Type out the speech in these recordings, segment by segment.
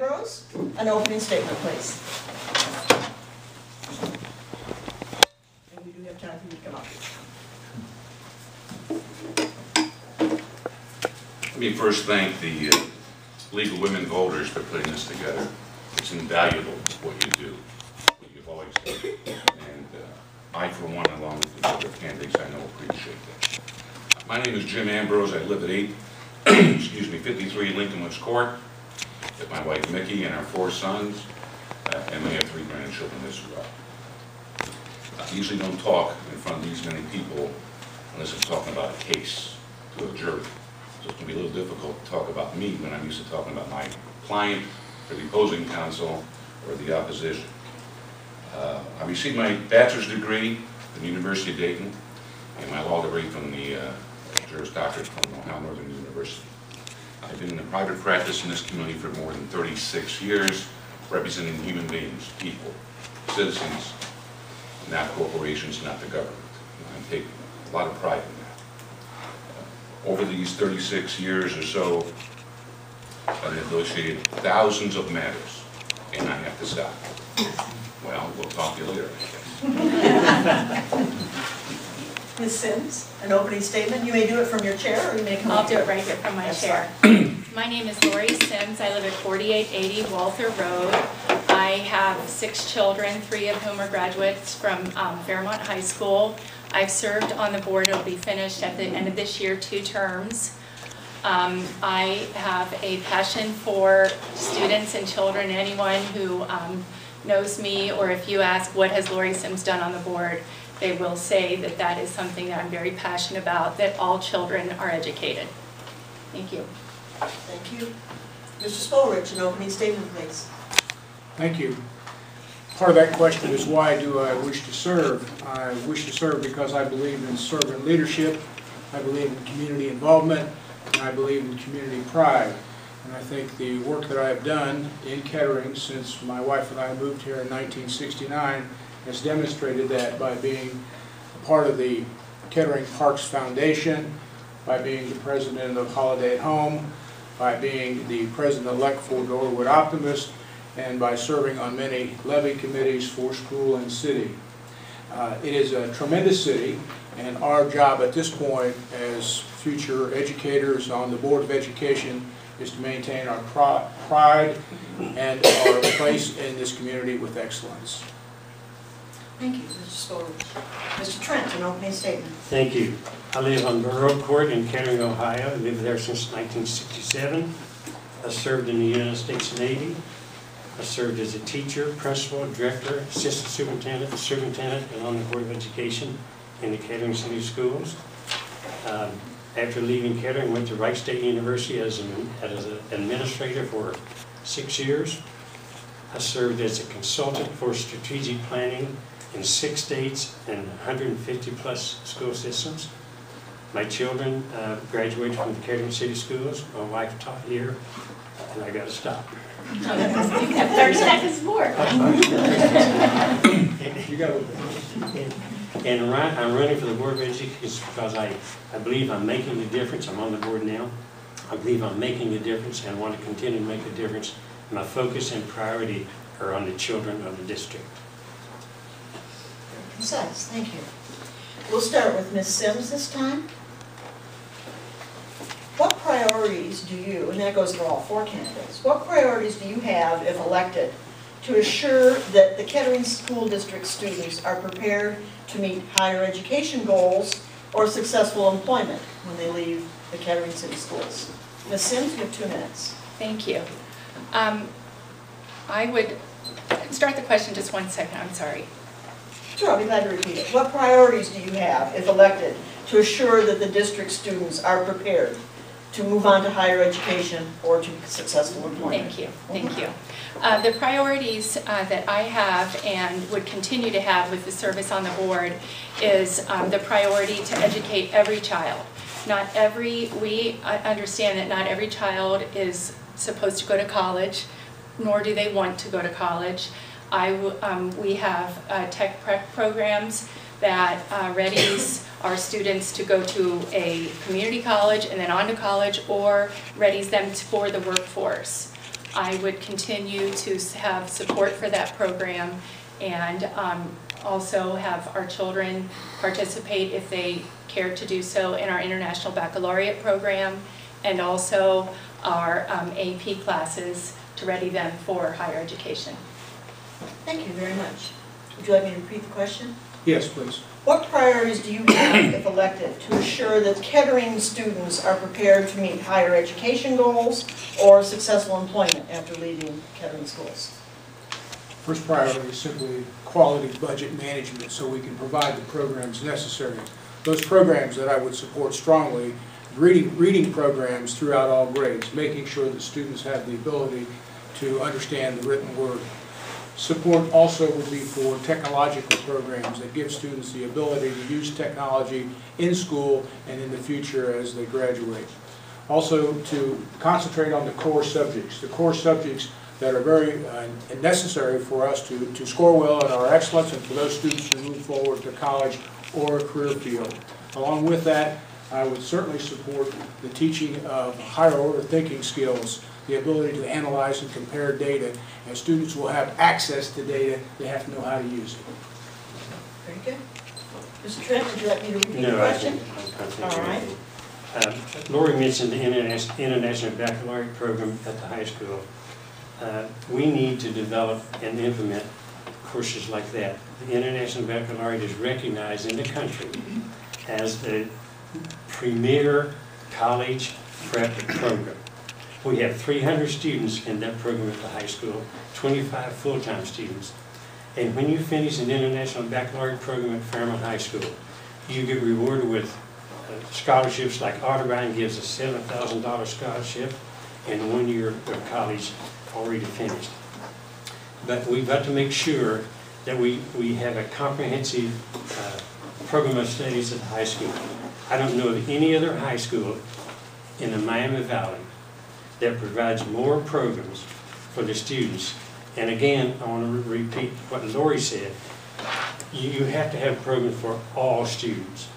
Ambrose, an opening statement, please. And we do have time for you to come up. Let me first thank the League of Women Voters for putting this together. It's invaluable what you do, what you've always done. And I, for one, along with the other candidates I know, appreciate that. My name is Jim Ambrose. I live at 53 Lincoln Woods Court with my wife Mickey and our 4 sons, and we have 3 grandchildren as well. I usually don't talk in front of these many people unless I'm talking about a case to a jury. So it's going to be a little difficult to talk about me when I'm used to talking about my client, or the opposing counsel, or the opposition. I received my bachelor's degree from the University of Dayton and my law degree from the Juris Doctorate from Ohio Northern University. I've been in private practice in this community for more than 36 years, representing human beings, people, citizens, not corporations, not the government. And I take a lot of pride in that. Over these 36 years or so, I've negotiated thousands of matters, and I have to stop. Well, we'll talk to you later, I guess. Ms. Sims, an opening statement. You may do it from your chair, or you may come up. I'll do it right here from my chair. My name is Lori Sims. I live at 4880 Walther Road. I have 6 children, 3 of whom are graduates from Fairmont High School. I've served on the board. It'll be finished at the end of this year, 2 terms. I have a passion for students and children. Anyone who knows me, or if you ask what has Lori Sims done on the board, they will say that that is something that I'm very passionate about, that all children are educated. Thank you. Thank you. Mr. Spolrich, an opening statement, please. Thank you. Part of that question is, why do I wish to serve? I wish to serve because I believe in servant leadership, I believe in community involvement, and I believe in community pride. And I think the work that I have done in Kettering since my wife and I moved here in 1969 has demonstrated that by being a part of the Kettering Parks Foundation, by being the president of Holiday at Home, by being the president-elect for Norwood Optimist, and by serving on many levy committees for school and city. It is a tremendous city, and our job at this point as future educators on the Board of Education is to maintain our pride and our place in this community with excellence. Thank you, Mr. Spolrich. Mr. Trent, an opening statement. Thank you. I live on Borough Court in Kettering, Ohio. I lived there since 1967. I served in the United States Navy. I served as a teacher, principal, director, assistant superintendent, and on the Board of Education in the Kettering City Schools. After leaving Kettering, I went to Wright State University as an administrator for 6 years. I served as a consultant for strategic planning in 6 states and 150 plus school systems. My children graduated from the Kettering City Schools. My wife taught here, and I got to stop. You have 30 seconds more. You got to. And I'm running for the Board of Education because I believe I'm making a difference. I'm on the board now. I believe I'm making a difference and want to continue to make a difference. My focus and priority are on the children of the district. Very concise. Thank you. We'll start with Ms. Sims this time. What priorities do you, and that goes for all 4 candidates, what priorities do you have, if elected, to assure that the Kettering School District students are prepared to meet higher education goals or successful employment when they leave the Kettering City Schools? Ms. Sims, you have 2 minutes. Thank you. I would start the question just 1 second. I'm sorry. Sure, I'll be glad to repeat it. What priorities do you have, if elected, to assure that the district students are prepared to move on to higher education or to successful employment? Thank you. Thank you. The priorities that I have and would continue to have with the service on the board is the priority to educate every child. We understand that not every child is supposed to go to college, nor do they want to go to college. We have tech prep programs that readies our students to go to a community college and then on to college, or readies them for the workforce. I would continue to have support for that program and also have our children participate if they care to do so in our International Baccalaureate program and also our AP classes to ready them for higher education. Thank you very much. Would you like me to repeat the question? Yes, please. What priorities do you have, if elected, to assure that Kettering students are prepared to meet higher education goals or successful employment after leaving Kettering schools? First priority is simply quality budget management so we can provide the programs necessary. Those programs that I would support strongly, reading programs throughout all grades, making sure that students have the ability to understand the written word. Support also would be for technological programs that give students the ability to use technology in school and in the future as they graduate. Also to concentrate on the core subjects that are very necessary for us to score well at our excellence and for those students to move forward to college or a career field. Along with that, I would certainly support the teaching of higher order thinking skills, the ability to analyze and compare data. And students will have access to data, they have to know how to use it. Very good. Mr. Trent, would you like me to repeat the No, question? I think All right. Lori mentioned the International Baccalaureate program at the high school. We need to develop and implement courses like that. The International Baccalaureate is recognized in the country as the premier college prep program. We have 300 students in that program at the high school, 25 full-time students. And when you finish an International Baccalaureate program at Fairmont High School, you get rewarded with scholarships like Audubon gives a $7,000 scholarship and 1 year of college already finished. But we've got to make sure that we have a comprehensive program of studies at the high school. I don't know of any other high school in the Miami Valley that provides more programs for the students. And again, I want to repeat what Lori said. You have to have programs for all students.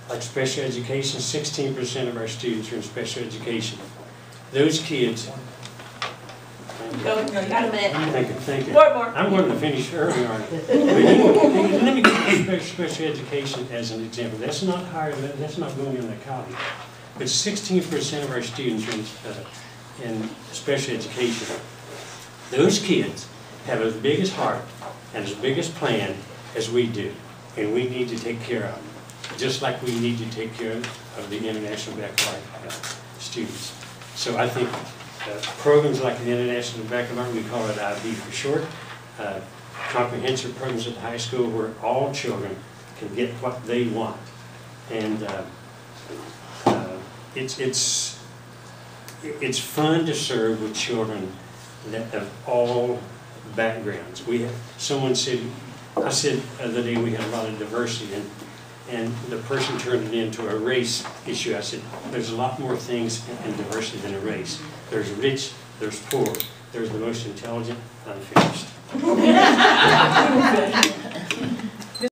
Like special education, 16% of our students are in special education. Those kids. No, you got a minute. Thank you. One more. I'm going to finish early on it. Let me give special education as an example. That's not higher, that's not going into college. But 16% of our students are in special education. Those kids have as big a heart and as big a plan as we do. And we need to take care of them. Just like we need to take care of the International Baccalaureate students. So I think programs like the International Baccalaureate, we call it IB for short, comprehensive programs at the high school where all children can get what they want. And it's fun to serve with children that of all backgrounds. We have, someone said, I said the other day we had a lot of diversity, and the person turned it into a race issue. I said, there's a lot more things in diversity than a race. There's rich, there's poor, there's the most intelligent, unfinished.